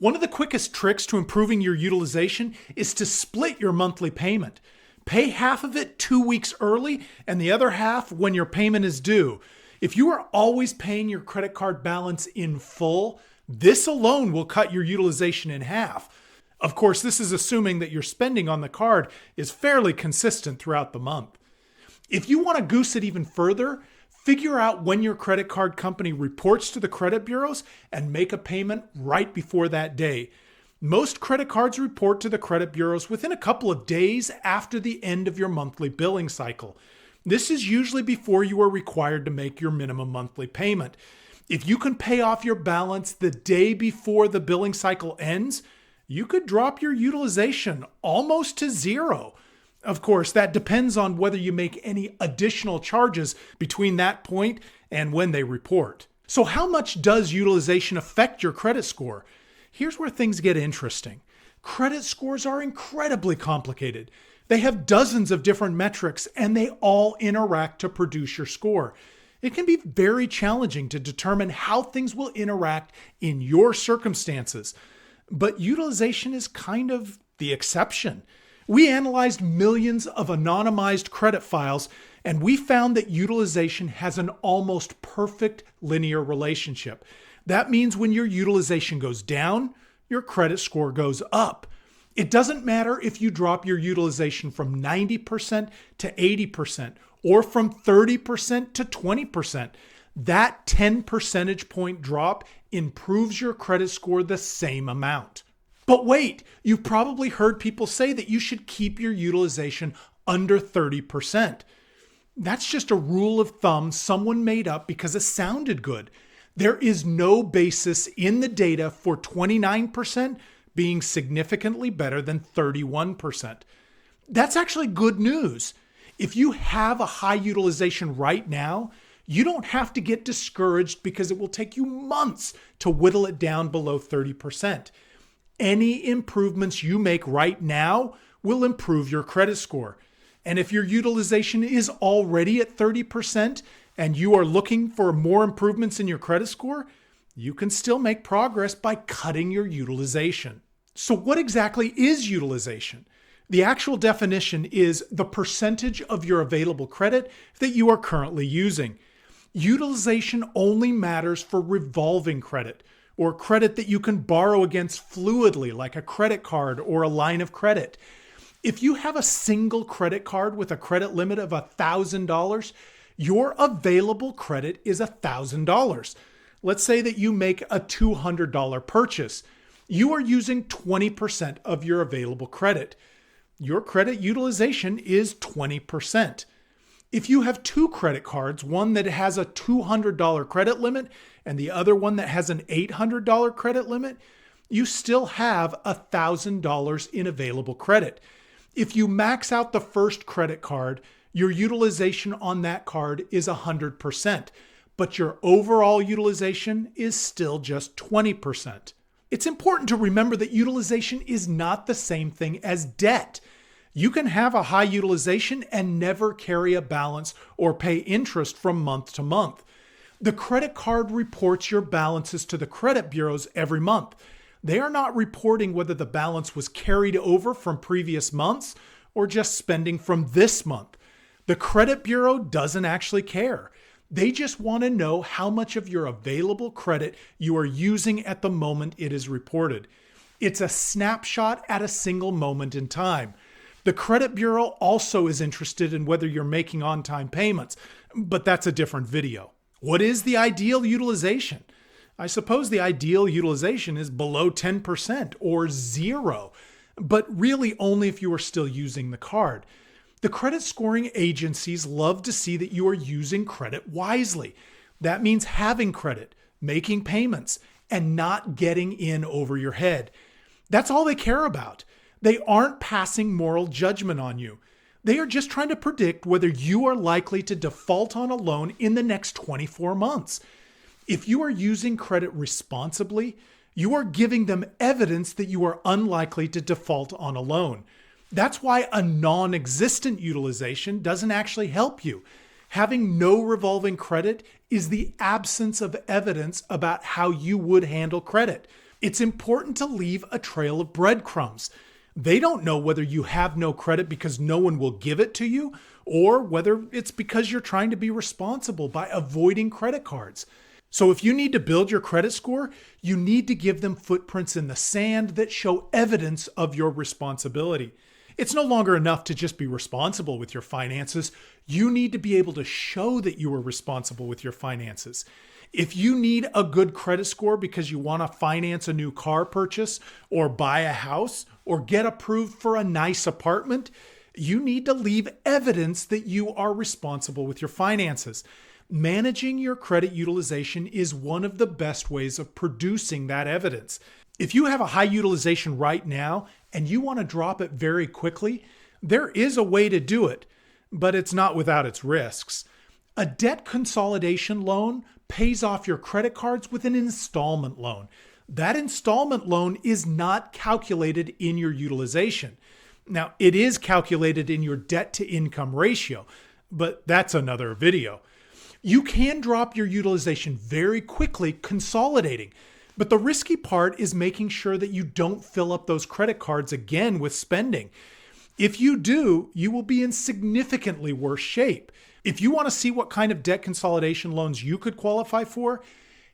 One of the quickest tricks to improving your utilization is to split your monthly payment. Pay half of it 2 weeks early and the other half when your payment is due. If you are always paying your credit card balance in full, this alone will cut your utilization in half. Of course, this is assuming that your spending on the card is fairly consistent throughout the month. If you want to goose it even further, figure out when your credit card company reports to the credit bureaus and make a payment right before that day. Most credit cards report to the credit bureaus within a couple of days after the end of your monthly billing cycle. This is usually before you are required to make your minimum monthly payment. If you can pay off your balance the day before the billing cycle ends, you could drop your utilization almost to zero. Of course, that depends on whether you make any additional charges between that point and when they report. So how much does utilization affect your credit score? Here's where things get interesting. Credit scores are incredibly complicated. They have dozens of different metrics and they all interact to produce your score. It can be very challenging to determine how things will interact in your circumstances. But utilization is kind of the exception. We analyzed millions of anonymized credit files, and we found that utilization has an almost perfect linear relationship. That means when your utilization goes down, your credit score goes up. It doesn't matter if you drop your utilization from 90% to 80% or from 30% to 20%. That 10 percentage point drop improves your credit score the same amount. But wait, you've probably heard people say that you should keep your utilization under 30%. That's just a rule of thumb someone made up because it sounded good. There is no basis in the data for 29% being significantly better than 31%. That's actually good news. If you have a high utilization right now, you don't have to get discouraged because it will take you months to whittle it down below 30%. Any improvements you make right now will improve your credit score. And if your utilization is already at 30% and you are looking for more improvements in your credit score, you can still make progress by cutting your utilization. So what exactly is utilization? The actual definition is the percentage of your available credit that you are currently using. Utilization only matters for revolving credit, or credit that you can borrow against fluidly, like a credit card or a line of credit. If you have a single credit card with a credit limit of $1,000, your available credit is $1,000. Let's say that you make a $200 purchase. You are using 20% of your available credit. Your credit utilization is 20%. If you have two credit cards, one that has a $200 credit limit and the other one that has an $800 credit limit, you still have $1,000 in available credit. If you max out the first credit card, your utilization on that card is 100%, but your overall utilization is still just 20%. It's important to remember that utilization is not the same thing as debt. You can have a high utilization and never carry a balance or pay interest from month to month. The credit card reports your balances to the credit bureaus every month. They are not reporting whether the balance was carried over from previous months or just spending from this month. The credit bureau doesn't actually care. They just want to know how much of your available credit you are using at the moment it is reported. It's a snapshot at a single moment in time. The credit bureau also is interested in whether you're making on-time payments, but that's a different video. What is the ideal utilization? I suppose the ideal utilization is below 10% or zero, but really only if you are still using the card. The credit scoring agencies love to see that you are using credit wisely. That means having credit, making payments, and not getting in over your head. That's all they care about. They aren't passing moral judgment on you. They are just trying to predict whether you are likely to default on a loan in the next 24 months. If you are using credit responsibly, you are giving them evidence that you are unlikely to default on a loan. That's why a non-existent utilization doesn't actually help you. Having no revolving credit is the absence of evidence about how you would handle credit. It's important to leave a trail of breadcrumbs. They don't know whether you have no credit because no one will give it to you, or whether it's because you're trying to be responsible by avoiding credit cards. So if you need to build your credit score, you need to give them footprints in the sand that show evidence of your responsibility. It's no longer enough to just be responsible with your finances. You need to be able to show that you are responsible with your finances. If you need a good credit score because you want to finance a new car purchase or buy a house or get approved for a nice apartment, you need to leave evidence that you are responsible with your finances. Managing your credit utilization is one of the best ways of producing that evidence. If you have a high utilization right now and you want to drop it very quickly, there is a way to do it, but it's not without its risks. A debt consolidation loan pays off your credit cards with an installment loan. That installment loan is not calculated in your utilization. Now, it is calculated in your debt to income ratio, but that's another video. You can drop your utilization very quickly consolidating, but the risky part is making sure that you don't fill up those credit cards again with spending. If you do, you will be in significantly worse shape. If you want to see what kind of debt consolidation loans you could qualify for,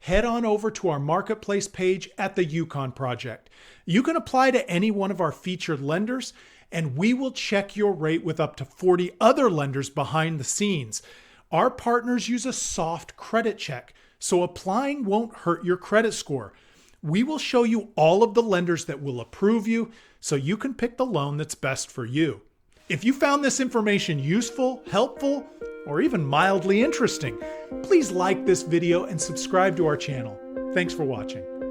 head on over to our marketplace page at the Yukon Project. You can apply to any one of our featured lenders, and we will check your rate with up to 40 other lenders behind the scenes. Our partners use a soft credit check, so applying won't hurt your credit score. We will show you all of the lenders that will approve you, so you can pick the loan that's best for you. If you found this information useful, helpful, or even mildly interesting, please like this video and subscribe to our channel. Thanks for watching.